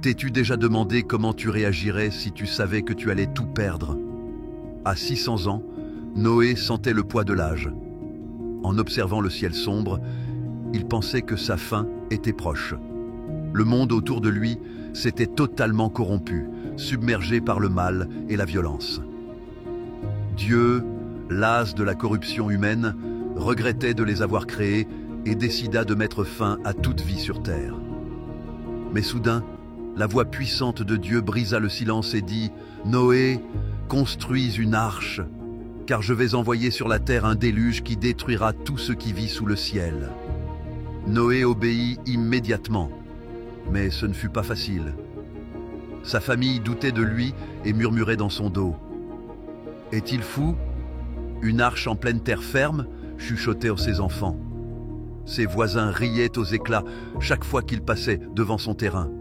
T'es-tu déjà demandé comment tu réagirais si tu savais que tu allais tout perdre? À 600 ans, Noé sentait le poids de l'âge. En observant le ciel sombre, il pensait que sa fin était proche. Le monde autour de lui s'était totalement corrompu, submergé par le mal et la violence. Dieu, las de la corruption humaine, regrettait de les avoir créés et décida de mettre fin à toute vie sur terre. Mais soudain, la voix puissante de Dieu brisa le silence et dit « Noé, construis une arche, car je vais envoyer sur la terre un déluge qui détruira tout ce qui vit sous le ciel. » Noé obéit immédiatement, mais ce ne fut pas facile. Sa famille doutait de lui et murmurait dans son dos. « Est-il fou? Une arche en pleine terre ferme ?» chuchotaient ses enfants. Ses voisins riaient aux éclats chaque fois qu'il passait devant son terrain. «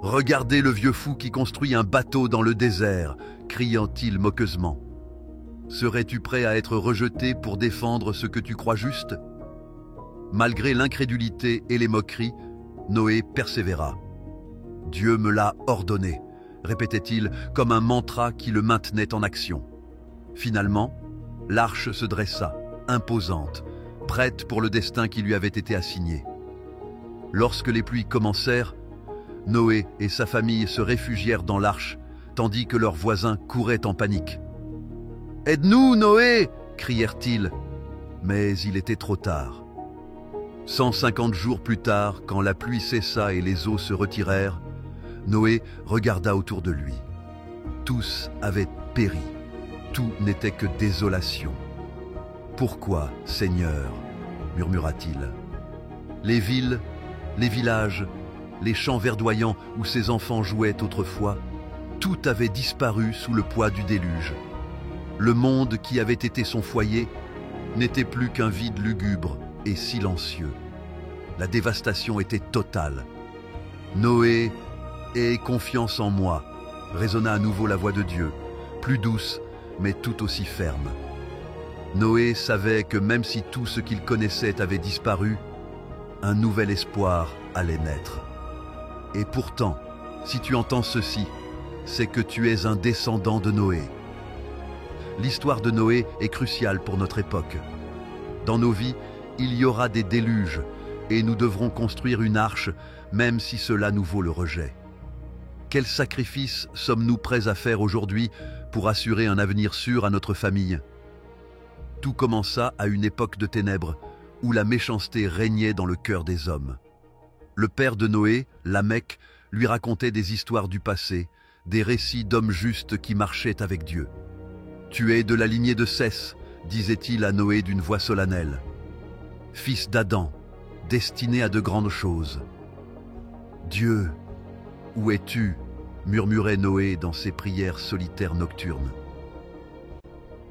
Regardez le vieux fou qui construit un bateau dans le désert !» criant-il moqueusement. « Serais-tu prêt à être rejeté pour défendre ce que tu crois juste ?» Malgré l'incrédulité et les moqueries, Noé persévéra. « Dieu me l'a ordonné », répétait-il comme un mantra qui le maintenait en action. Finalement, l'arche se dressa, imposante, prête pour le destin qui lui avait été assigné. Lorsque les pluies commencèrent, Noé et sa famille se réfugièrent dans l'arche, tandis que leurs voisins couraient en panique. « Aide-nous, Noé !» crièrent-ils. Mais il était trop tard. 150 jours plus tard, quand la pluie cessa et les eaux se retirèrent, Noé regarda autour de lui. Tous avaient péri. Tout n'était que désolation. « Pourquoi, Seigneur ?» murmura-t-il. Les villes, les villages, les champs verdoyants où ses enfants jouaient autrefois, tout avait disparu sous le poids du déluge. Le monde qui avait été son foyer n'était plus qu'un vide lugubre et silencieux. La dévastation était totale. « Noé, aie confiance en moi », résonna à nouveau la voix de Dieu, plus douce mais tout aussi ferme. Noé savait que même si tout ce qu'il connaissait avait disparu, un nouvel espoir allait naître. Et pourtant, si tu entends ceci, c'est que tu es un descendant de Noé. L'histoire de Noé est cruciale pour notre époque. Dans nos vies, il y aura des déluges et nous devrons construire une arche, même si cela nous vaut le rejet. Quels sacrifices sommes-nous prêts à faire aujourd'hui pour assurer un avenir sûr à notre famille? Tout commença à une époque de ténèbres, où la méchanceté régnait dans le cœur des hommes. Le père de Noé, Lamech, lui racontait des histoires du passé, des récits d'hommes justes qui marchaient avec Dieu. « Tu es de la lignée de Seth », disait-il à Noé d'une voix solennelle. « Fils d'Adam, destiné à de grandes choses. »« Dieu, où es-tu » murmurait Noé dans ses prières solitaires nocturnes.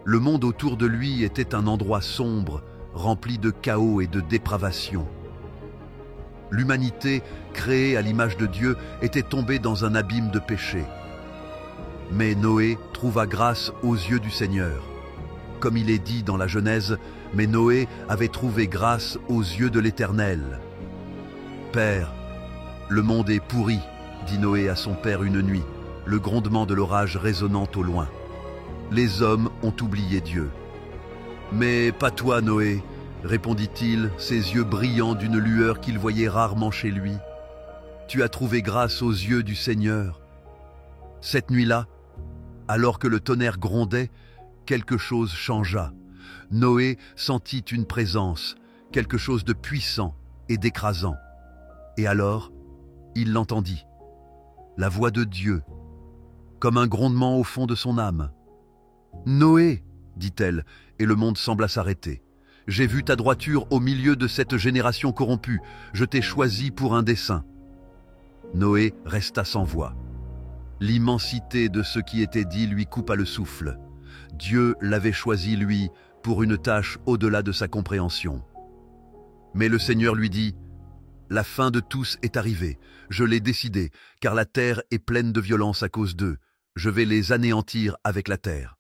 Le monde autour de lui était un endroit sombre, rempli de chaos et de dépravation. L'humanité, créée à l'image de Dieu, était tombée dans un abîme de péché. Mais Noé trouva grâce aux yeux du Seigneur. Comme il est dit dans la Genèse, « Mais Noé avait trouvé grâce aux yeux de l'Éternel. »« Père, le monde est pourri, » dit Noé à son père une nuit, le grondement de l'orage résonnant au loin. Les hommes ont oublié Dieu. « Mais pas toi, Noé, » répondit-il, ses yeux brillants d'une lueur qu'il voyait rarement chez lui. « Tu as trouvé grâce aux yeux du Seigneur. » Cette nuit-là, alors que le tonnerre grondait, quelque chose changea. Noé sentit une présence, quelque chose de puissant et d'écrasant. Et alors, il l'entendit. La voix de Dieu, comme un grondement au fond de son âme. « Noé, dit-elle, et le monde sembla s'arrêter. J'ai vu ta droiture au milieu de cette génération corrompue. Je t'ai choisi pour un dessein. » Noé resta sans voix. L'immensité de ce qui était dit lui coupa le souffle. Dieu l'avait choisi, lui, pour une tâche au-delà de sa compréhension. Mais le Seigneur lui dit « La fin de tous est arrivée. Je l'ai décidé, car la terre est pleine de violence à cause d'eux. Je vais les anéantir avec la terre. »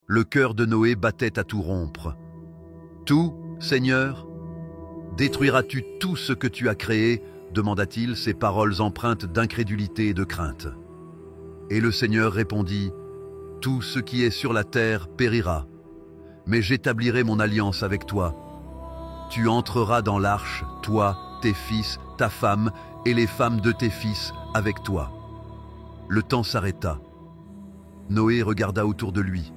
Le cœur de Noé battait à tout rompre. « Tout, Seigneur? Détruiras-tu tout ce que tu as créé, demanda-t-il, ses paroles empreintes d'incrédulité et de crainte. Et le Seigneur répondit, « Tout ce qui est sur la terre périra, mais j'établirai mon alliance avec toi. Tu entreras dans l'arche, toi, tes fils, ta femme et les femmes de tes fils avec toi. » Le temps s'arrêta. Noé regarda autour de lui.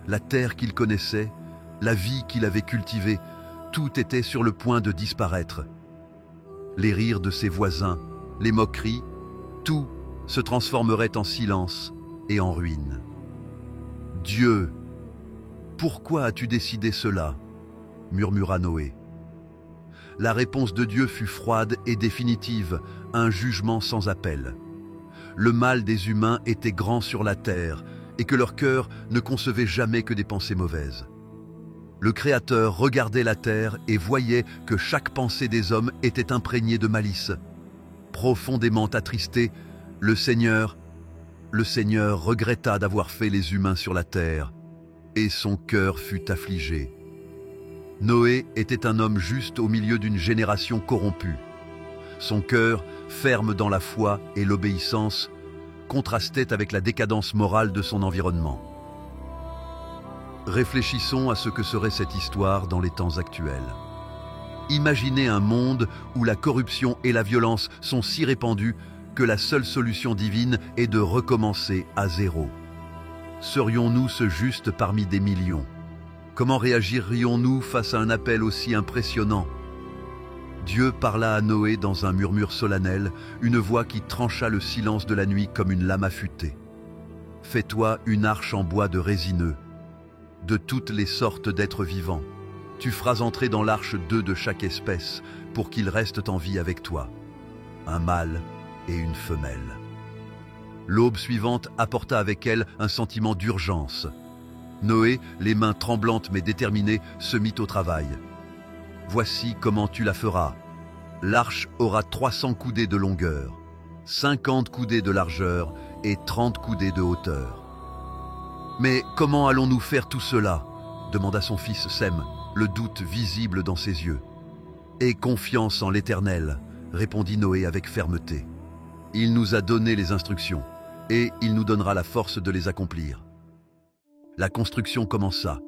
La terre qu'il connaissait, la vie qu'il avait cultivée, tout était sur le point de disparaître. Les rires de ses voisins, les moqueries, tout se transformerait en silence et en ruine. « Dieu, pourquoi as-tu décidé cela ?» murmura Noé. La réponse de Dieu fut froide et définitive, un jugement sans appel. Le mal des humains était grand sur la terre et que leur cœur ne concevait jamais que des pensées mauvaises. Le Créateur regardait la terre et voyait que chaque pensée des hommes était imprégnée de malice. Profondément attristé, le Seigneur regretta d'avoir fait les humains sur la terre, et son cœur fut affligé. Noé était un homme juste au milieu d'une génération corrompue. Son cœur, ferme dans la foi et l'obéissance, contrastait avec la décadence morale de son environnement. Réfléchissons à ce que serait cette histoire dans les temps actuels. Imaginez un monde où la corruption et la violence sont si répandues que la seule solution divine est de recommencer à zéro. Serions-nous ce juste parmi des millions? Comment réagirions-nous face à un appel aussi impressionnant? Dieu parla à Noé dans un murmure solennel, une voix qui trancha le silence de la nuit comme une lame affûtée. « Fais-toi une arche en bois de résineux, de toutes les sortes d'êtres vivants. Tu feras entrer dans l'arche 2 de chaque espèce, pour qu'ils restent en vie avec toi, un mâle et une femelle. » L'aube suivante apporta avec elle un sentiment d'urgence. Noé, les mains tremblantes mais déterminées, se mit au travail. « Voici comment tu la feras. L'arche aura 300 coudées de longueur, 50 coudées de largeur et 30 coudées de hauteur. »« Mais comment allons-nous faire tout cela ?» demanda son fils Sem, le doute visible dans ses yeux. « Aie confiance en l'Éternel, » répondit Noé avec fermeté. « Il nous a donné les instructions, et il nous donnera la force de les accomplir. » La construction commença,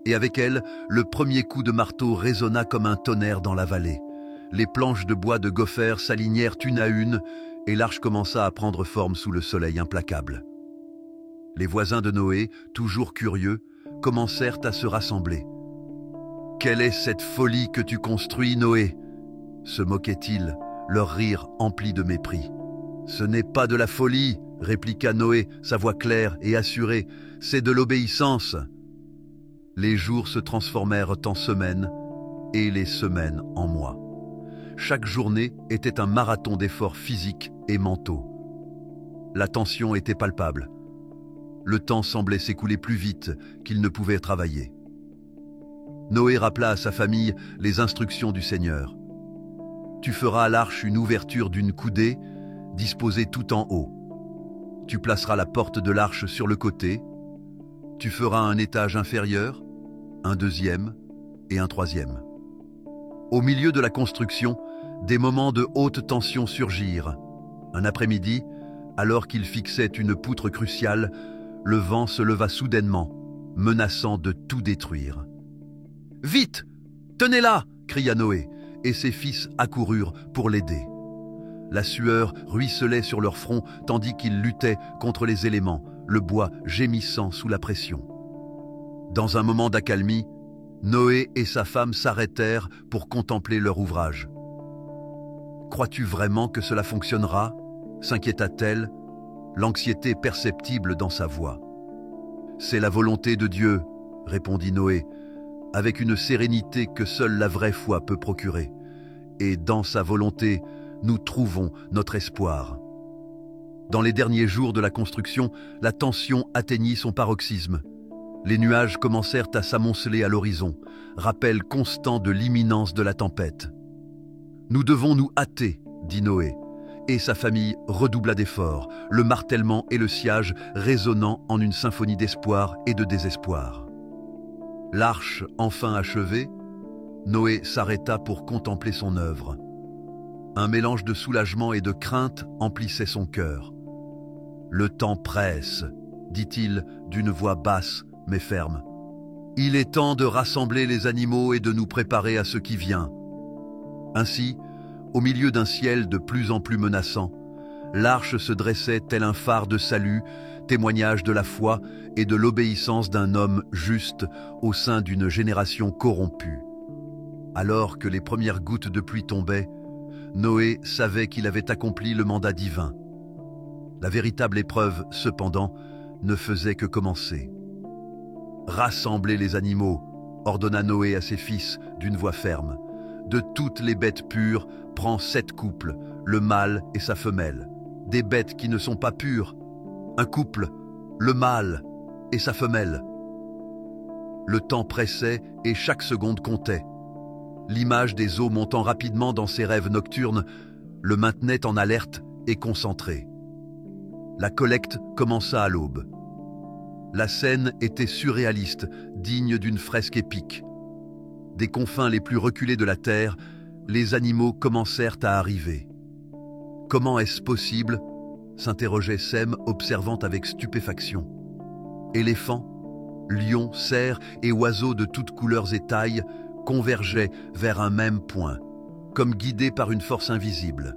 et avec elle, le premier coup de marteau résonna comme un tonnerre dans la vallée. Les planches de bois de gopher s'alignèrent une à une, et l'arche commença à prendre forme sous le soleil implacable. Les voisins de Noé, toujours curieux, commencèrent à se rassembler. « Quelle est cette folie que tu construis, Noé ?» se moquaient-ils, leur rire empli de mépris. « Ce n'est pas de la folie !» répliqua Noé, sa voix claire et assurée, « c'est de l'obéissance. » Les jours se transformèrent en semaines et les semaines en mois. Chaque journée était un marathon d'efforts physiques et mentaux. La tension était palpable. Le temps semblait s'écouler plus vite qu'il ne pouvait travailler. Noé rappela à sa famille les instructions du Seigneur. « Tu feras à l'arche une ouverture d'une coudée, disposée tout en haut. Tu placeras la porte de l'arche sur le côté. Tu feras un étage inférieur, un deuxième et un troisième. » Au milieu de la construction, des moments de haute tension surgirent. Un après-midi, alors qu'il fixait une poutre cruciale, le vent se leva soudainement, menaçant de tout détruire. « Vite! Tenez-la !» cria Noé, et ses fils accoururent pour l'aider. La sueur ruisselait sur leur front tandis qu'ils luttaient contre les éléments, le bois gémissant sous la pression. Dans un moment d'accalmie, Noé et sa femme s'arrêtèrent pour contempler leur ouvrage. « Crois-tu vraiment que cela fonctionnera ?» s'inquiéta-t-elle, l'anxiété perceptible dans sa voix. « C'est la volonté de Dieu, » répondit Noé, avec une sérénité que seule la vraie foi peut procurer. « Et dans sa volonté, nous trouvons notre espoir. » Dans les derniers jours de la construction, la tension atteignit son paroxysme. Les nuages commencèrent à s'amonceler à l'horizon, rappel constant de l'imminence de la tempête. « Nous devons nous hâter, » dit Noé, et sa famille redoubla d'efforts, le martèlement et le sciage résonnant en une symphonie d'espoir et de désespoir. L'arche enfin achevée, Noé s'arrêta pour contempler son œuvre. Un mélange de soulagement et de crainte emplissait son cœur. « Le temps presse », dit-il d'une voix basse mais ferme. « Il est temps de rassembler les animaux et de nous préparer à ce qui vient. » Ainsi, au milieu d'un ciel de plus en plus menaçant, l'arche se dressait tel un phare de salut, témoignage de la foi et de l'obéissance d'un homme juste au sein d'une génération corrompue. Alors que les premières gouttes de pluie tombaient, Noé savait qu'il avait accompli le mandat divin. La véritable épreuve, cependant, ne faisait que commencer. « Rassemblez les animaux », ordonna Noé à ses fils d'une voix ferme. « De toutes les bêtes pures, prends 7 couples, le mâle et sa femelle. Des bêtes qui ne sont pas pures, un couple, le mâle et sa femelle. » Le temps pressait et chaque seconde comptait. L'image des eaux montant rapidement dans ses rêves nocturnes le maintenait en alerte et concentré. La collecte commença à l'aube. La scène était surréaliste, digne d'une fresque épique. Des confins les plus reculés de la terre, les animaux commencèrent à arriver. « Comment est-ce possible ?» s'interrogeait Sem, observant avec stupéfaction. Éléphants, lions, cerfs et oiseaux de toutes couleurs et tailles convergeaient vers un même point, comme guidés par une force invisible.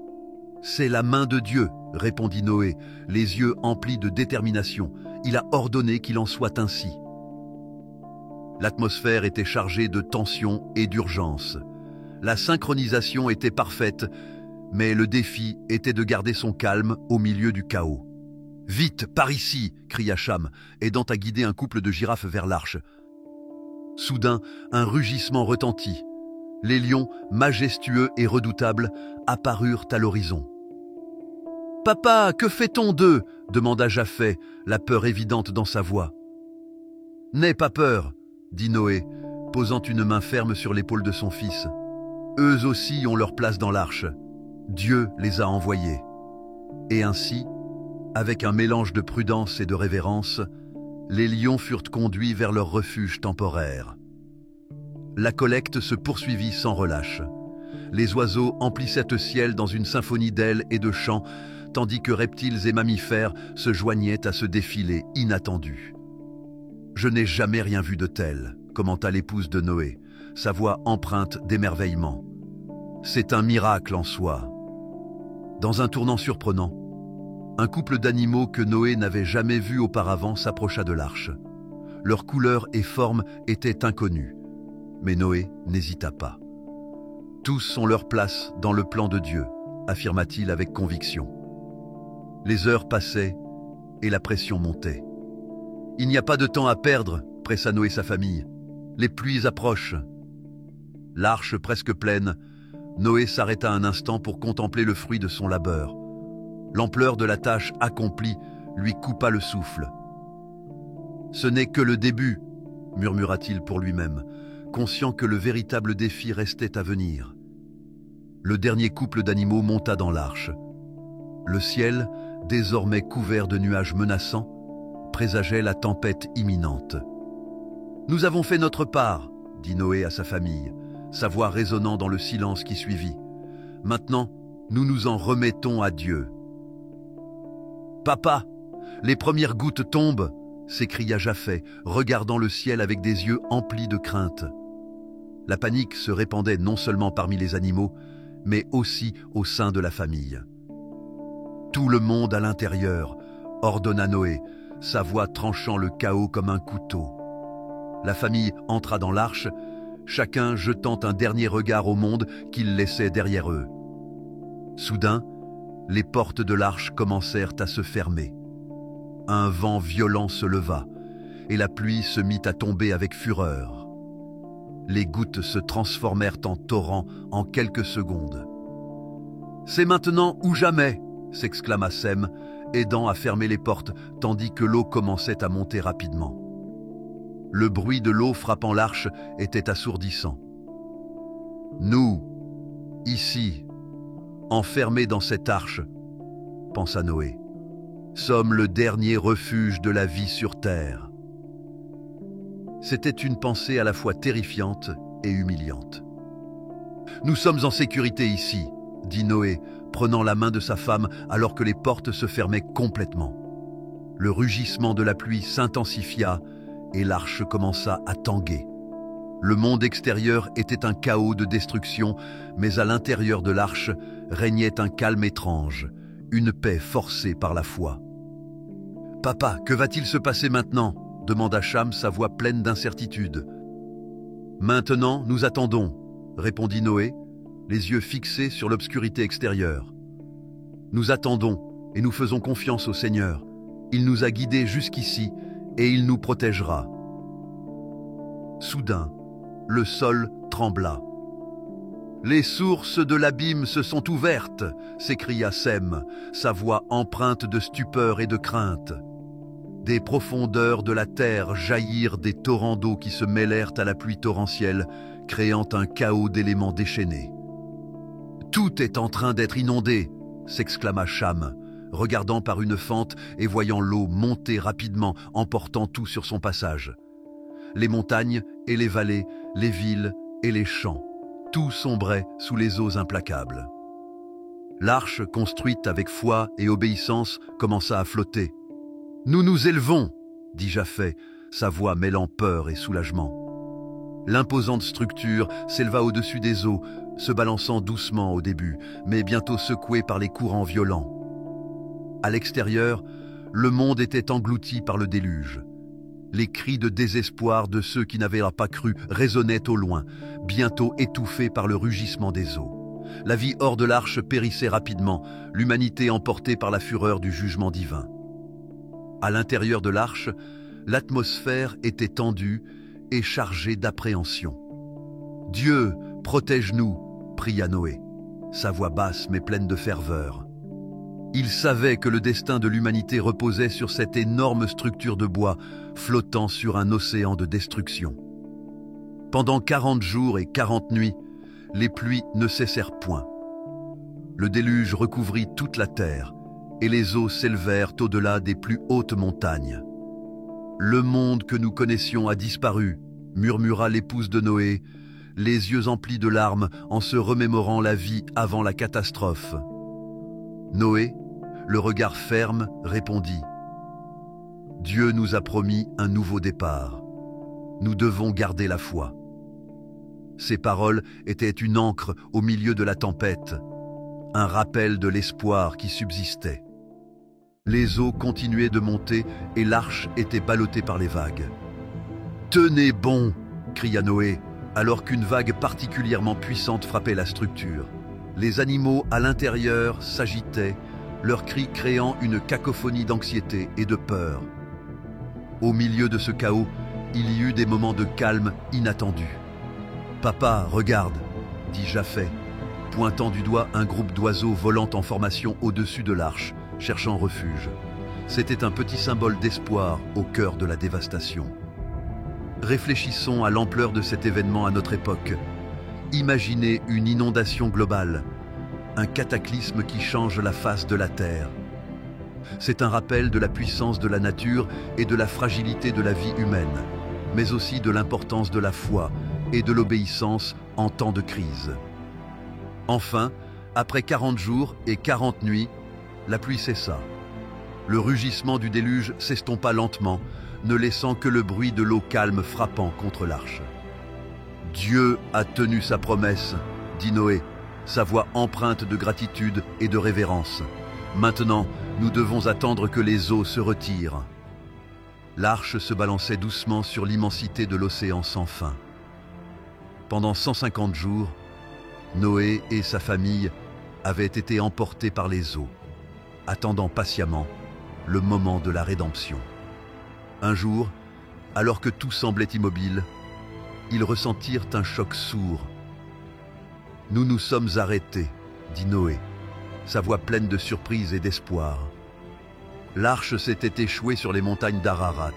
« C'est la main de Dieu », répondit Noé, les yeux emplis de détermination. « Il a ordonné qu'il en soit ainsi. » L'atmosphère était chargée de tension et d'urgence. La synchronisation était parfaite, mais le défi était de garder son calme au milieu du chaos. « Vite, par ici !» cria Cham, aidant à guider un couple de girafes vers l'arche. Soudain, un rugissement retentit. Les lions, majestueux et redoutables, apparurent à l'horizon. « Papa, que fait-on d'eux » demanda Japhet, la peur évidente dans sa voix. « N'aie pas peur » dit Noé, posant une main ferme sur l'épaule de son fils. « Eux aussi ont leur place dans l'arche. Dieu les a envoyés. » Et ainsi, avec un mélange de prudence et de révérence, les lions furent conduits vers leur refuge temporaire. La collecte se poursuivit sans relâche. Les oiseaux emplissaient le ciel dans une symphonie d'ailes et de chants, tandis que reptiles et mammifères se joignaient à ce défilé inattendu. « Je n'ai jamais rien vu de tel », commenta l'épouse de Noé, sa voix empreinte d'émerveillement. « C'est un miracle en soi. » Dans un tournant surprenant, un couple d'animaux que Noé n'avait jamais vu auparavant s'approcha de l'arche. Leurs couleurs et formes étaient inconnues, mais Noé n'hésita pas. « Tous ont leur place dans le plan de Dieu », affirma-t-il avec conviction. Les heures passaient et la pression montait. « Il n'y a pas de temps à perdre », pressa Noé sa famille. « Les pluies approchent. » L'arche presque pleine, Noé s'arrêta un instant pour contempler le fruit de son labeur. L'ampleur de la tâche accomplie lui coupa le souffle. « Ce n'est que le début », murmura-t-il pour lui-même, conscient que le véritable défi restait à venir. Le dernier couple d'animaux monta dans l'arche. Le ciel, désormais couvert de nuages menaçants, présageait la tempête imminente. « Nous avons fait notre part », dit Noé à sa famille, sa voix résonnant dans le silence qui suivit. « Maintenant, nous nous en remettons à Dieu. »« Papa, les premières gouttes tombent !» s'écria Japhet, regardant le ciel avec des yeux emplis de crainte. La panique se répandait non seulement parmi les animaux, mais aussi au sein de la famille. « Tout le monde à l'intérieur !» ordonna Noé, sa voix tranchant le chaos comme un couteau. La famille entra dans l'arche, chacun jetant un dernier regard au monde qu'ils laissaient derrière eux. Soudain, les portes de l'arche commencèrent à se fermer. Un vent violent se leva, et la pluie se mit à tomber avec fureur. Les gouttes se transformèrent en torrents en quelques secondes. « C'est maintenant ou jamais !» s'exclama Sem, aidant à fermer les portes tandis que l'eau commençait à monter rapidement. Le bruit de l'eau frappant l'arche était assourdissant. « Nous, ici, enfermés dans cette arche, pensa Noé, sommes le dernier refuge de la vie sur terre. » C'était une pensée à la fois terrifiante et humiliante. « Nous sommes en sécurité ici, » dit Noé, prenant la main de sa femme alors que les portes se fermaient complètement. Le rugissement de la pluie s'intensifia et l'arche commença à tanguer. Le monde extérieur était un chaos de destruction, mais à l'intérieur de l'arche régnait un calme étrange, une paix forcée par la foi. « Papa, que va-t-il se passer maintenant ?» demanda Cham, sa voix pleine d'incertitude. « Maintenant, nous attendons, » répondit Noé, les yeux fixés sur l'obscurité extérieure. « Nous attendons et nous faisons confiance au Seigneur. Il nous a guidés jusqu'ici et il nous protégera. » Soudain, le sol trembla. « Les sources de l'abîme se sont ouvertes !» s'écria Sem, sa voix empreinte de stupeur et de crainte. Des profondeurs de la terre jaillirent des torrents d'eau qui se mêlèrent à la pluie torrentielle, créant un chaos d'éléments déchaînés. « Tout est en train d'être inondé !» s'exclama Cham, regardant par une fente et voyant l'eau monter rapidement, emportant tout sur son passage. Les montagnes et les vallées, les villes et les champs, tout sombrait sous les eaux implacables. L'arche, construite avec foi et obéissance, commença à flotter. « Nous nous élevons !» dit Japhet, sa voix mêlant peur et soulagement. L'imposante structure s'éleva au-dessus des eaux, se balançant doucement au début, mais bientôt secouée par les courants violents. À l'extérieur, le monde était englouti par le déluge. Les cris de désespoir de ceux qui n'avaient pas cru résonnaient au loin, bientôt étouffés par le rugissement des eaux. La vie hors de l'arche périssait rapidement, l'humanité emportée par la fureur du jugement divin. À l'intérieur de l'arche, l'atmosphère était tendue et chargée d'appréhension. « Dieu, protège-nous !» pria Noé, sa voix basse mais pleine de ferveur. Il savait que le destin de l'humanité reposait sur cette énorme structure de bois flottant sur un océan de destruction. Pendant 40 jours et 40 nuits, les pluies ne cessèrent point. Le déluge recouvrit toute la terre et les eaux s'élevèrent au-delà des plus hautes montagnes. « Le monde que nous connaissions a disparu », murmura l'épouse de Noé, les yeux emplis de larmes en se remémorant la vie avant la catastrophe. Noé, le regard ferme, répondit « Dieu nous a promis un nouveau départ. Nous devons garder la foi. » Ces paroles étaient une ancre au milieu de la tempête, un rappel de l'espoir qui subsistait. Les eaux continuaient de monter et l'arche était ballottée par les vagues. « Tenez bon !» cria Noé, alors qu'une vague particulièrement puissante frappait la structure. Les animaux à l'intérieur s'agitaient, leurs cris créant une cacophonie d'anxiété et de peur. Au milieu de ce chaos, il y eut des moments de calme inattendus. « Papa, regarde !» dit Japhet, pointant du doigt un groupe d'oiseaux volant en formation au-dessus de l'arche, cherchant refuge. C'était un petit symbole d'espoir au cœur de la dévastation. Réfléchissons à l'ampleur de cet événement à notre époque. Imaginez une inondation globale, un cataclysme qui change la face de la Terre. C'est un rappel de la puissance de la nature et de la fragilité de la vie humaine, mais aussi de l'importance de la foi et de l'obéissance en temps de crise. Enfin, après 40 jours et 40 nuits, la pluie cessa. Le rugissement du déluge s'estompa lentement, ne laissant que le bruit de l'eau calme frappant contre l'arche. « Dieu a tenu sa promesse », dit Noé, sa voix empreinte de gratitude et de révérence. « Maintenant, nous devons attendre que les eaux se retirent. » L'arche se balançait doucement sur l'immensité de l'océan sans fin. Pendant 150 jours, Noé et sa famille avaient été emportés par les eaux, attendant patiemment le moment de la rédemption. Un jour, alors que tout semblait immobile, ils ressentirent un choc sourd. « Nous nous sommes arrêtés », dit Noé, sa voix pleine de surprise et d'espoir. L'arche s'était échouée sur les montagnes d'Ararat.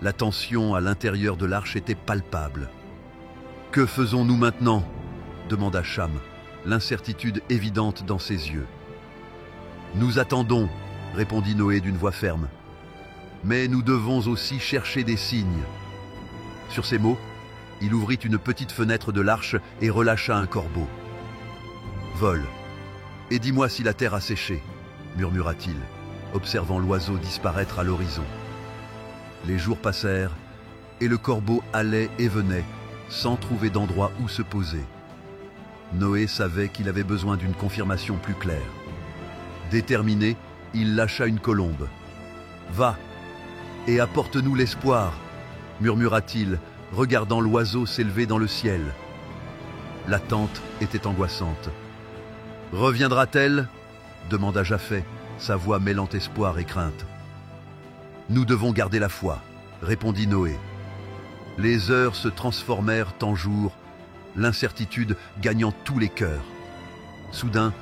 La tension à l'intérieur de l'arche était palpable. « Que faisons-nous maintenant ?» demanda Cham, l'incertitude évidente dans ses yeux. « Nous attendons », répondit Noé d'une voix ferme. « Mais nous devons aussi chercher des signes. » Sur ces mots, il ouvrit une petite fenêtre de l'arche et relâcha un corbeau. vole. Et dis-moi si la terre a séché, murmura-t-il, observant l'oiseau disparaître à l'horizon. Les jours passèrent, et le corbeau allait et venait, sans trouver d'endroit où se poser. Noé savait qu'il avait besoin d'une confirmation plus claire. Déterminé, il lâcha une colombe. « Va, et apporte-nous l'espoir », murmura-t-il, regardant l'oiseau s'élever dans le ciel. L'attente était angoissante. « Reviendra-t-elle » demanda Japhet, sa voix mêlant espoir et crainte. « Nous devons garder la foi », répondit Noé. Les heures se transformèrent en jours, l'incertitude gagnant tous les cœurs. Soudain,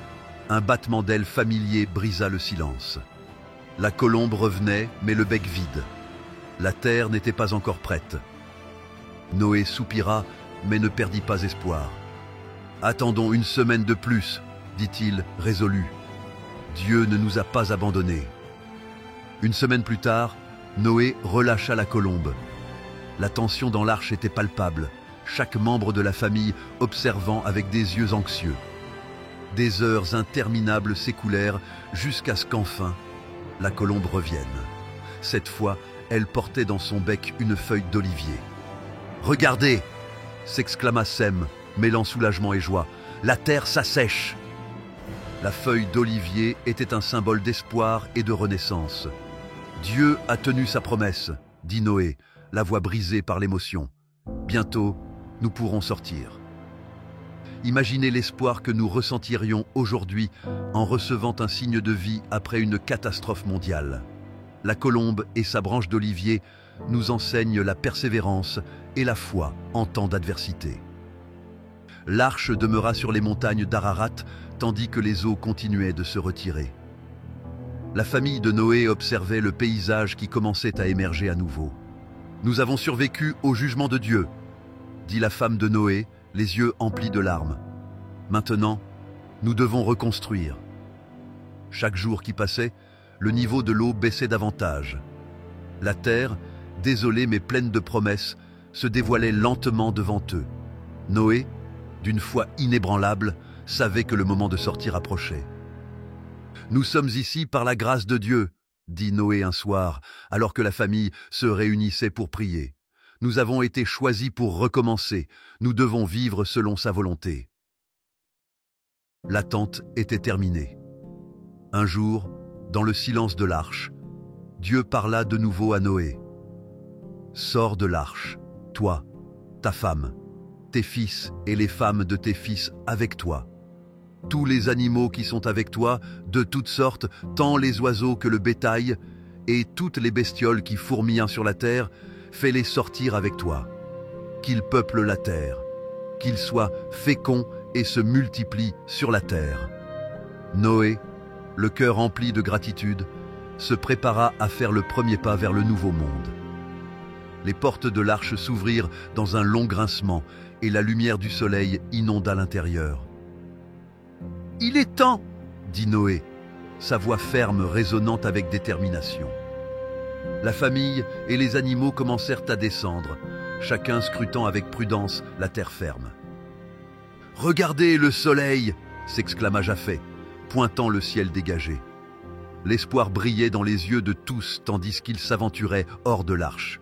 un battement d'ailes familier brisa le silence. La colombe revenait, mais le bec vide. La terre n'était pas encore prête. Noé soupira, mais ne perdit pas espoir. « Attendons une semaine de plus, » dit-il, résolu. « Dieu ne nous a pas abandonnés. » Une semaine plus tard, Noé relâcha la colombe. La tension dans l'arche était palpable, chaque membre de la famille observant avec des yeux anxieux. Des heures interminables s'écoulèrent jusqu'à ce qu'enfin, la colombe revienne. Cette fois, elle portait dans son bec une feuille d'olivier. « Regardez !» s'exclama Sem, mêlant soulagement et joie. « La terre s'assèche !» La feuille d'olivier était un symbole d'espoir et de renaissance. « Dieu a tenu sa promesse », dit Noé, la voix brisée par l'émotion. « Bientôt, nous pourrons sortir. » Imaginez l'espoir que nous ressentirions aujourd'hui en recevant un signe de vie après une catastrophe mondiale. La colombe et sa branche d'olivier nous enseignent la persévérance et la foi en temps d'adversité. L'arche demeura sur les montagnes d'Ararat tandis que les eaux continuaient de se retirer. La famille de Noé observait le paysage qui commençait à émerger à nouveau. « Nous avons survécu au jugement de Dieu », dit la femme de Noé, les yeux emplis de larmes. « Maintenant, nous devons reconstruire. » Chaque jour qui passait, le niveau de l'eau baissait davantage. La terre, désolée mais pleine de promesses, se dévoilait lentement devant eux. Noé, d'une foi inébranlable, savait que le moment de sortir approchait. « Nous sommes ici par la grâce de Dieu », dit Noé un soir, alors que la famille se réunissait pour prier. « Nous avons été choisis pour recommencer. Nous devons vivre selon sa volonté. » L'attente était terminée. Un jour, dans le silence de l'arche, Dieu parla de nouveau à Noé. « Sors de l'arche, toi, ta femme, tes fils et les femmes de tes fils avec toi. Tous les animaux qui sont avec toi, de toutes sortes, tant les oiseaux que le bétail, et toutes les bestioles qui fourmillent sur la terre, fais-les sortir avec toi. Qu'ils peuplent la terre, qu'ils soient féconds et se multiplient sur la terre. » Noé, le cœur empli de gratitude, se prépara à faire le premier pas vers le nouveau monde. Les portes de l'arche s'ouvrirent dans un long grincement et la lumière du soleil inonda l'intérieur. « Il est temps !» dit Noé, sa voix ferme résonnant avec détermination. La famille et les animaux commencèrent à descendre, chacun scrutant avec prudence la terre ferme. « Regardez le soleil !» s'exclama Japhet, pointant le ciel dégagé. L'espoir brillait dans les yeux de tous tandis qu'ils s'aventuraient hors de l'arche.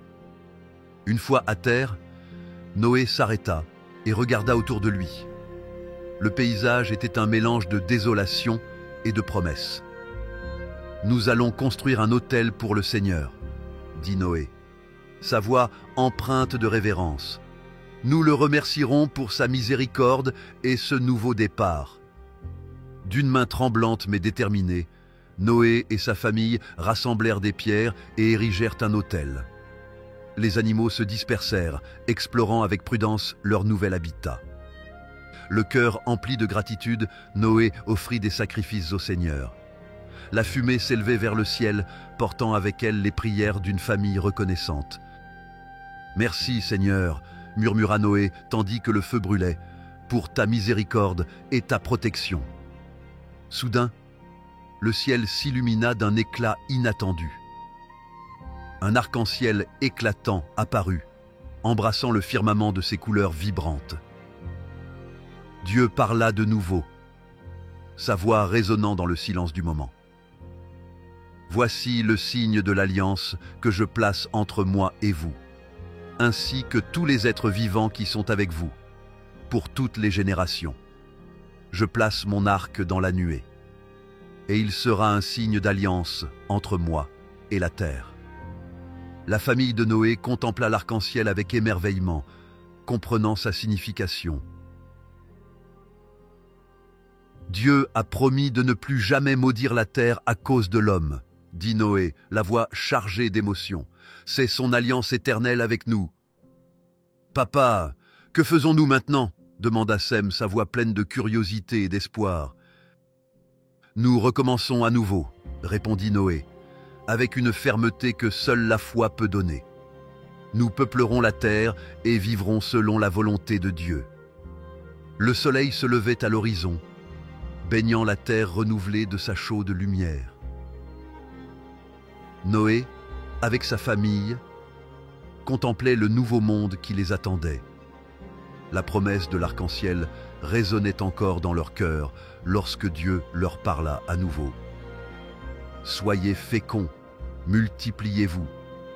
Une fois à terre, Noé s'arrêta et regarda autour de lui. Le paysage était un mélange de désolation et de promesses. « Nous allons construire un autel pour le Seigneur », dit Noé, sa voix empreinte de révérence. « Nous le remercierons pour sa miséricorde et ce nouveau départ. » D'une main tremblante mais déterminée, Noé et sa famille rassemblèrent des pierres et érigèrent un autel. Les animaux se dispersèrent, explorant avec prudence leur nouvel habitat. Le cœur empli de gratitude, Noé offrit des sacrifices au Seigneur. La fumée s'élevait vers le ciel, portant avec elle les prières d'une famille reconnaissante. « Merci, Seigneur », murmura Noé, tandis que le feu brûlait, « pour ta miséricorde et ta protection. » Soudain, le ciel s'illumina d'un éclat inattendu. Un arc-en-ciel éclatant apparut, embrassant le firmament de ses couleurs vibrantes. Dieu parla de nouveau. sa voix résonnant dans le silence du moment. Voici le signe de l'alliance que je place entre moi et vous, ainsi que tous les êtres vivants qui sont avec vous, pour toutes les générations. Je place mon arc dans la nuée, et il sera un signe d'alliance entre moi et la terre. La famille de Noé contempla l'arc-en-ciel avec émerveillement, comprenant sa signification. Dieu a promis de ne plus jamais maudire la terre à cause de l'homme, dit Noé, la voix chargée d'émotion. C'est son alliance éternelle avec nous. Papa, que faisons-nous maintenant? Demanda Sem, sa voix pleine de curiosité et d'espoir. Nous recommençons à nouveau, répondit Noé, avec une fermeté que seule la foi peut donner. Nous peuplerons la terre et vivrons selon la volonté de Dieu. Le soleil se levait à l'horizon, baignant la terre renouvelée de sa chaude lumière. Noé, avec sa famille, contemplait le nouveau monde qui les attendait. La promesse de l'arc-en-ciel résonnait encore dans leur cœur lorsque Dieu leur parla à nouveau. « Soyez féconds, multipliez-vous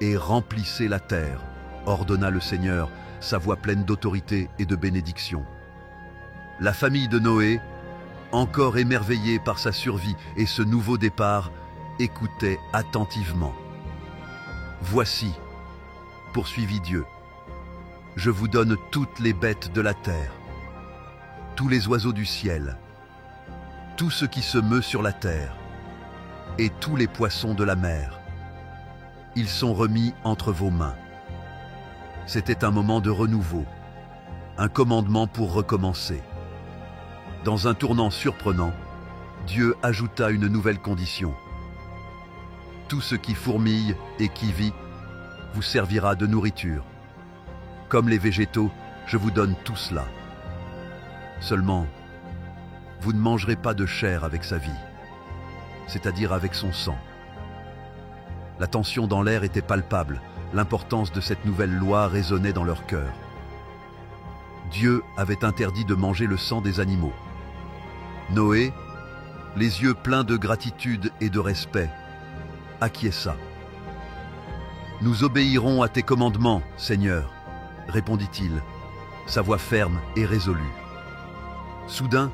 et remplissez la terre », ordonna le Seigneur, sa voix pleine d'autorité et de bénédiction. La famille de Noé, encore émerveillée par sa survie et ce nouveau départ, écoutait attentivement. « Voici, poursuivit Dieu, je vous donne toutes les bêtes de la terre, tous les oiseaux du ciel, tout ce qui se meut sur la terre, et tous les poissons de la mer. Ils sont remis entre vos mains. » C'était un moment de renouveau, un commandement pour recommencer. Dans un tournant surprenant, Dieu ajouta une nouvelle condition. « Tout ce qui fourmille et qui vit vous servira de nourriture. Comme les végétaux, je vous donne tout cela. Seulement, vous ne mangerez pas de chair avec sa vie, c'est-à-dire avec son sang. » La tension dans l'air était palpable, l'importance de cette nouvelle loi résonnait dans leur cœur. Dieu avait interdit de manger le sang des animaux. Noé, les yeux pleins de gratitude et de respect, acquiesça. « Nous obéirons à tes commandements, Seigneur, » répondit-il, sa voix ferme et résolue. Soudain,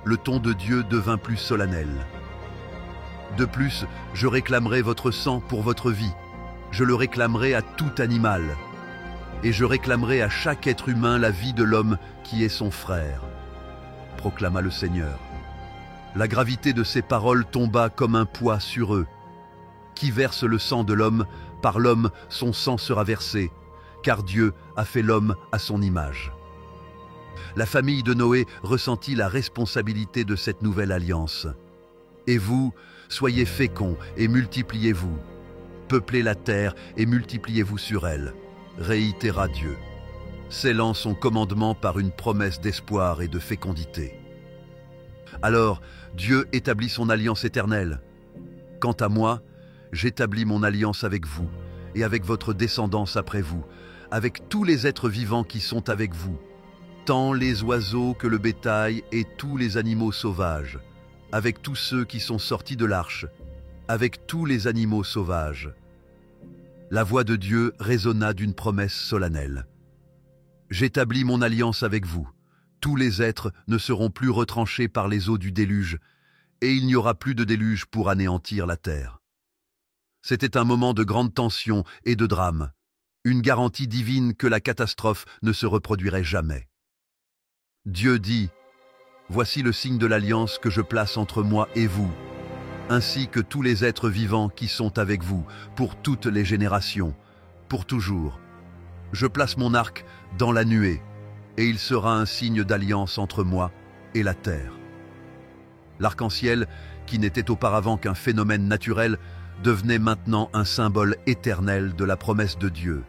le ton de Dieu devint plus solennel. « De plus, je réclamerai votre sang pour votre vie. Je le réclamerai à tout animal. Et je réclamerai à chaque être humain la vie de l'homme qui est son frère. » proclama le Seigneur. La gravité de ces paroles tomba comme un poids sur eux. Qui verse le sang de l'homme, par l'homme son sang sera versé, car Dieu a fait l'homme à son image. La famille de Noé ressentit la responsabilité de cette nouvelle alliance. Et vous, soyez féconds et multipliez-vous. Peuplez la terre et multipliez-vous sur elle, réitéra Dieu, scellant son commandement par une promesse d'espoir et de fécondité. Alors, Dieu établit son alliance éternelle. Quant à moi, j'établis mon alliance avec vous et avec votre descendance après vous, avec tous les êtres vivants qui sont avec vous, tant les oiseaux que le bétail et tous les animaux sauvages, avec tous ceux qui sont sortis de l'arche, avec tous les animaux sauvages. La voix de Dieu résonna d'une promesse solennelle. J'établis mon alliance avec vous. Tous les êtres ne seront plus retranchés par les eaux du déluge, et il n'y aura plus de déluge pour anéantir la terre. C'était un moment de grande tension et de drame, une garantie divine que la catastrophe ne se reproduirait jamais. Dieu dit, « Voici le signe de l'alliance que je place entre moi et vous, ainsi que tous les êtres vivants qui sont avec vous, pour toutes les générations, pour toujours. Je place mon arc dans la nuée, et il sera un signe d'alliance entre moi et la terre. » L'arc-en-ciel, qui n'était auparavant qu'un phénomène naturel, devenait maintenant un symbole éternel de la promesse de Dieu.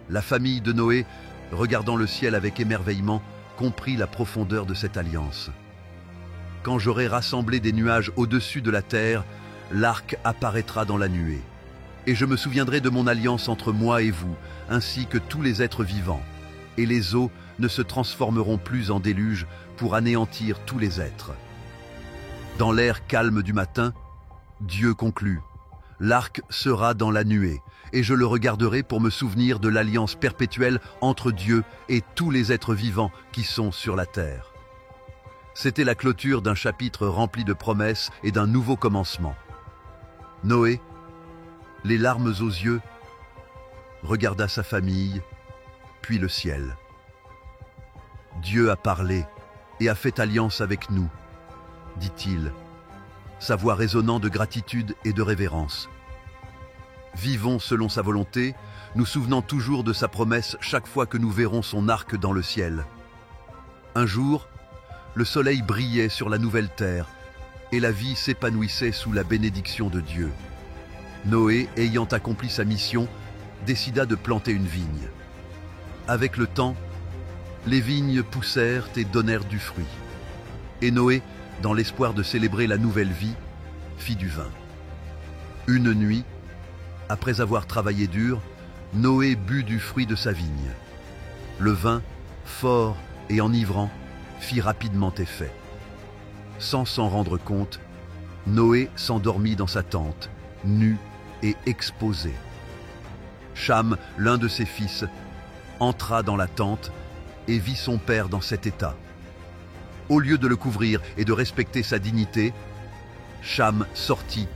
La famille de Noé, regardant le ciel avec émerveillement, comprit la profondeur de cette alliance. Quand j'aurai rassemblé des nuages au-dessus de la terre, l'arc apparaîtra dans la nuée. Et je me souviendrai de mon alliance entre moi et vous, ainsi que tous les êtres vivants. Et les eaux ne se transformeront plus en déluge pour anéantir tous les êtres. Dans l'air calme du matin, Dieu conclut: l'arc sera dans la nuée, et je le regarderai pour me souvenir de l'alliance perpétuelle entre Dieu et tous les êtres vivants qui sont sur la terre. C'était la clôture d'un chapitre rempli de promesses et d'un nouveau commencement. Noé, les larmes aux yeux, regarda sa famille, puis le ciel. Dieu a parlé et a fait alliance avec nous, dit-il, sa voix résonnant de gratitude et de révérence. Vivons selon sa volonté, nous souvenant toujours de sa promesse chaque fois que nous verrons son arc dans le ciel. Un jour, le soleil brillait sur la nouvelle terre et la vie s'épanouissait sous la bénédiction de Dieu. Noé, ayant accompli sa mission, décida de planter une vigne. Avec le temps, les vignes poussèrent et donnèrent du fruit. Et Noé, dans l'espoir de célébrer la nouvelle vie, fit du vin. Une nuit, après avoir travaillé dur, Noé but du fruit de sa vigne. Le vin, fort et enivrant, fit rapidement effet. Sans s'en rendre compte, Noé s'endormit dans sa tente, nu et exposé. Cham, l'un de ses fils, entra dans la tente et vit son père dans cet état. Au lieu de le couvrir et de respecter sa dignité, Cham sortit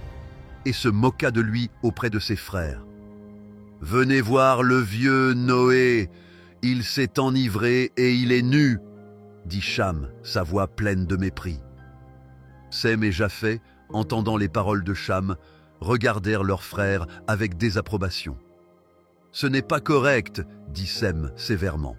et se moqua de lui auprès de ses frères. « Venez voir le vieux Noé, il s'est enivré et il est nu !» dit Cham, sa voix pleine de mépris. Sem et Japheth, entendant les paroles de Cham, regardèrent leur frère avec désapprobation. « Ce n'est pas correct, » dit Sem sévèrement.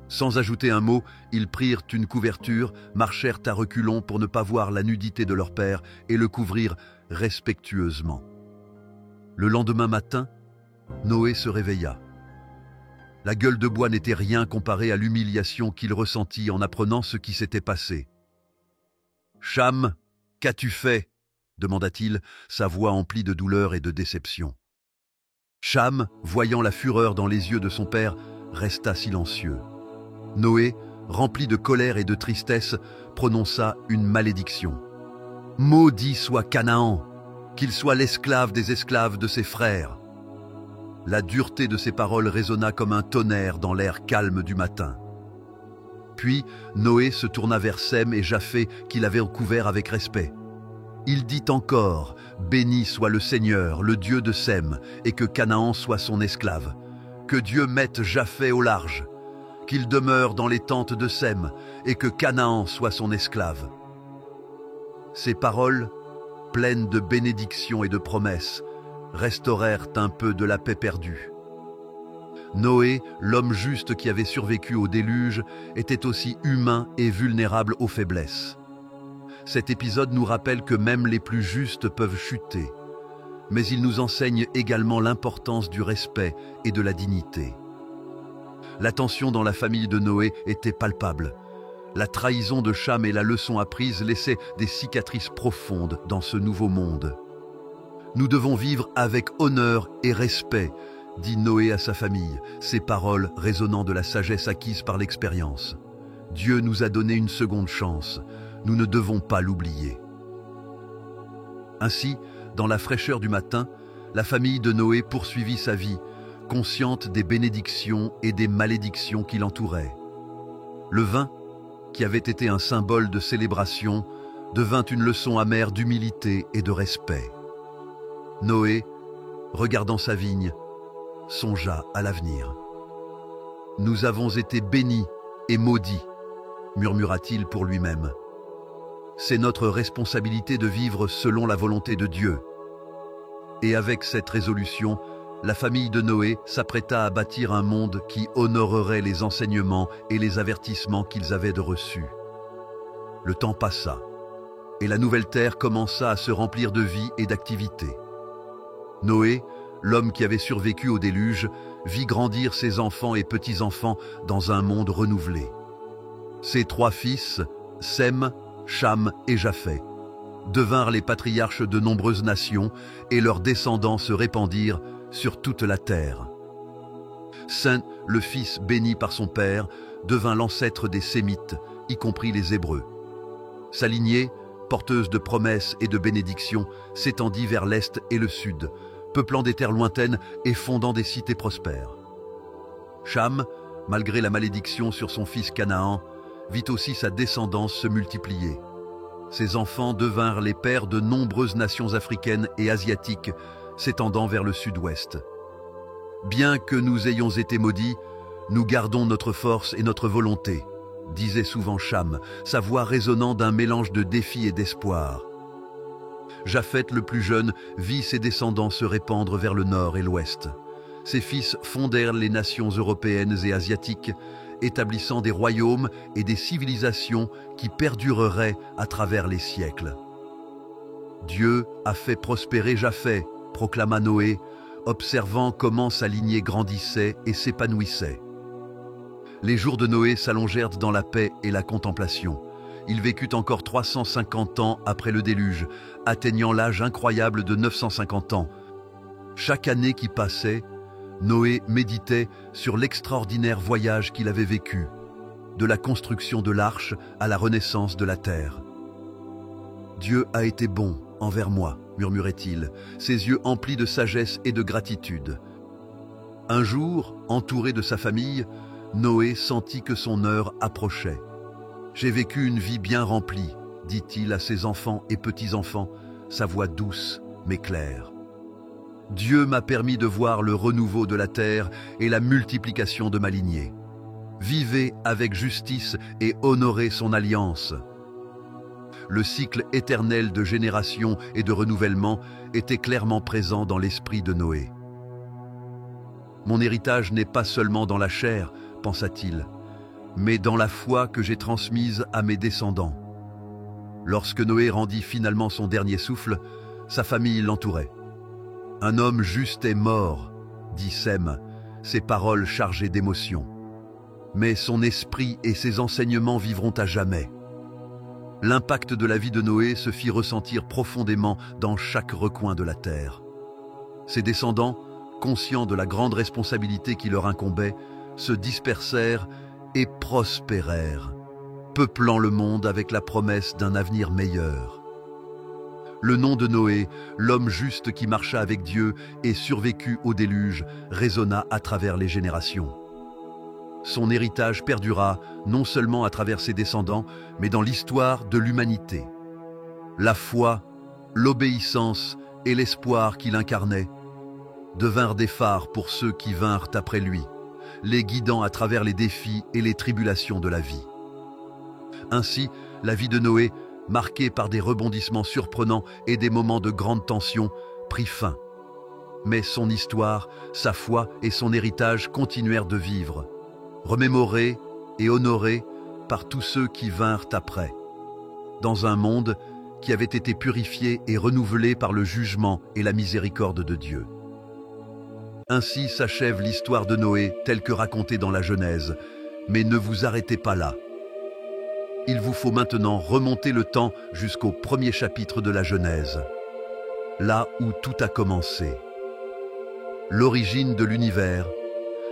Sans ajouter un mot, ils prirent une couverture, marchèrent à reculons pour ne pas voir la nudité de leur père et le couvrirent respectueusement. Le lendemain matin, Noé se réveilla. La gueule de bois n'était rien comparée à l'humiliation qu'il ressentit en apprenant ce qui s'était passé. « Cham, qu'as-tu fait ?» demanda-t-il, sa voix emplie de douleur et de déception. Cham, voyant la fureur dans les yeux de son père, resta silencieux. Noé, rempli de colère et de tristesse, prononça une malédiction. « Maudit soit Canaan, qu'il soit l'esclave des esclaves de ses frères. » La dureté de ses paroles résonna comme un tonnerre dans l'air calme du matin. Puis Noé se tourna vers Sem et Japheth qu'il avait couvert avec respect. Il dit encore: « Béni soit le Seigneur, le Dieu de Sem, et que Canaan soit son esclave. Que Dieu mette Japheth au large, qu'il demeure dans les tentes de Sem, et que Canaan soit son esclave. » Ces paroles, pleines de bénédictions et de promesses, restaurèrent un peu de la paix perdue. Noé, l'homme juste qui avait survécu au déluge, était aussi humain et vulnérable aux faiblesses. Cet épisode nous rappelle que même les plus justes peuvent chuter, mais il nous enseigne également l'importance du respect et de la dignité. La tension dans la famille de Noé était palpable. La trahison de Cham et la leçon apprise laissaient des cicatrices profondes dans ce nouveau monde. « Nous devons vivre avec honneur et respect », dit Noé à sa famille, ses paroles résonnant de la sagesse acquise par l'expérience. Dieu nous a donné une seconde chance, nous ne devons pas l'oublier. Ainsi, dans la fraîcheur du matin, la famille de Noé poursuivit sa vie, consciente des bénédictions et des malédictions qui l'entouraient. Le vin, qui avait été un symbole de célébration, devint une leçon amère d'humilité et de respect. Noé, regardant sa vigne, songea à l'avenir. « Nous avons été bénis et maudits », murmura-t-il pour lui-même. « C'est notre responsabilité de vivre selon la volonté de Dieu. » Et avec cette résolution, la famille de Noé s'apprêta à bâtir un monde qui honorerait les enseignements et les avertissements qu'ils avaient reçus. Le temps passa, et la nouvelle terre commença à se remplir de vie et d'activité. Noé, l'homme qui avait survécu au déluge, vit grandir ses enfants et petits-enfants dans un monde renouvelé. Ses trois fils, Sem, Cham et Japheth, devinrent les patriarches de nombreuses nations et leurs descendants se répandirent sur toute la terre. Sem, le fils béni par son père, devint l'ancêtre des Sémites, y compris les Hébreux. Sa lignée, porteuse de promesses et de bénédictions, s'étendit vers l'est et le sud, peuplant des terres lointaines et fondant des cités prospères. Cham, malgré la malédiction sur son fils Canaan, vit aussi sa descendance se multiplier. Ses enfants devinrent les pères de nombreuses nations africaines et asiatiques, s'étendant vers le sud-ouest. Bien que nous ayons été maudits, nous gardons notre force et notre volonté, disait souvent Cham, sa voix résonnant d'un mélange de défi et d'espoir. Japheth, le plus jeune, vit ses descendants se répandre vers le nord et l'ouest. Ses fils fondèrent les nations européennes et asiatiques, établissant des royaumes et des civilisations qui perdureraient à travers les siècles. Dieu a fait prospérer Japheth, proclama Noé, observant comment sa lignée grandissait et s'épanouissait. Les jours de Noé s'allongèrent dans la paix et la contemplation. Il vécut encore 350 ans après le déluge, atteignant l'âge incroyable de 950 ans. Chaque année qui passait, Noé méditait sur l'extraordinaire voyage qu'il avait vécu, de la construction de l'arche à la renaissance de la terre. « Dieu a été bon envers moi », murmurait-il, ses yeux emplis de sagesse et de gratitude. Un jour, entouré de sa famille, Noé sentit que son heure approchait. « J'ai vécu une vie bien remplie », dit-il à ses enfants et petits-enfants, sa voix douce mais claire. « Dieu m'a permis de voir le renouveau de la terre et la multiplication de ma lignée. Vivez avec justice et honorez son alliance. » Le cycle éternel de génération et de renouvellement était clairement présent dans l'esprit de Noé. « Mon héritage n'est pas seulement dans la chair, pensa-t-il, mais dans la foi que j'ai transmise à mes descendants. » Lorsque Noé rendit finalement son dernier souffle, sa famille l'entourait. « Un homme juste est mort, » dit Sem, ses paroles chargées d'émotion. « Mais son esprit et ses enseignements vivront à jamais. » L'impact de la vie de Noé se fit ressentir profondément dans chaque recoin de la terre. Ses descendants, conscients de la grande responsabilité qui leur incombait, se dispersèrent et prospérèrent, peuplant le monde avec la promesse d'un avenir meilleur. Le nom de Noé, l'homme juste qui marcha avec Dieu et survécut au déluge, résonna à travers les générations. Son héritage perdura non seulement à travers ses descendants, mais dans l'histoire de l'humanité. La foi, l'obéissance et l'espoir qu'il incarnait devinrent des phares pour ceux qui vinrent après lui, les guidant à travers les défis et les tribulations de la vie. Ainsi, la vie de Noé, marquée par des rebondissements surprenants et des moments de grande tension, prit fin. Mais son histoire, sa foi et son héritage continuèrent de vivre, remémorés et honorés par tous ceux qui vinrent après, dans un monde qui avait été purifié et renouvelé par le jugement et la miséricorde de Dieu. Ainsi s'achève l'histoire de Noé telle que racontée dans la Genèse, mais ne vous arrêtez pas là. Il vous faut maintenant remonter le temps jusqu'au premier chapitre de la Genèse, là où tout a commencé. L'origine de l'univers,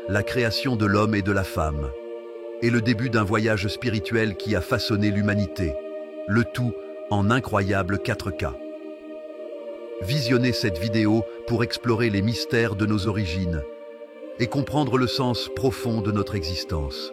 la création de l'homme et de la femme, et le début d'un voyage spirituel qui a façonné l'humanité, le tout en incroyable 4K. Visionnez cette vidéo pour explorer les mystères de nos origines et comprendre le sens profond de notre existence.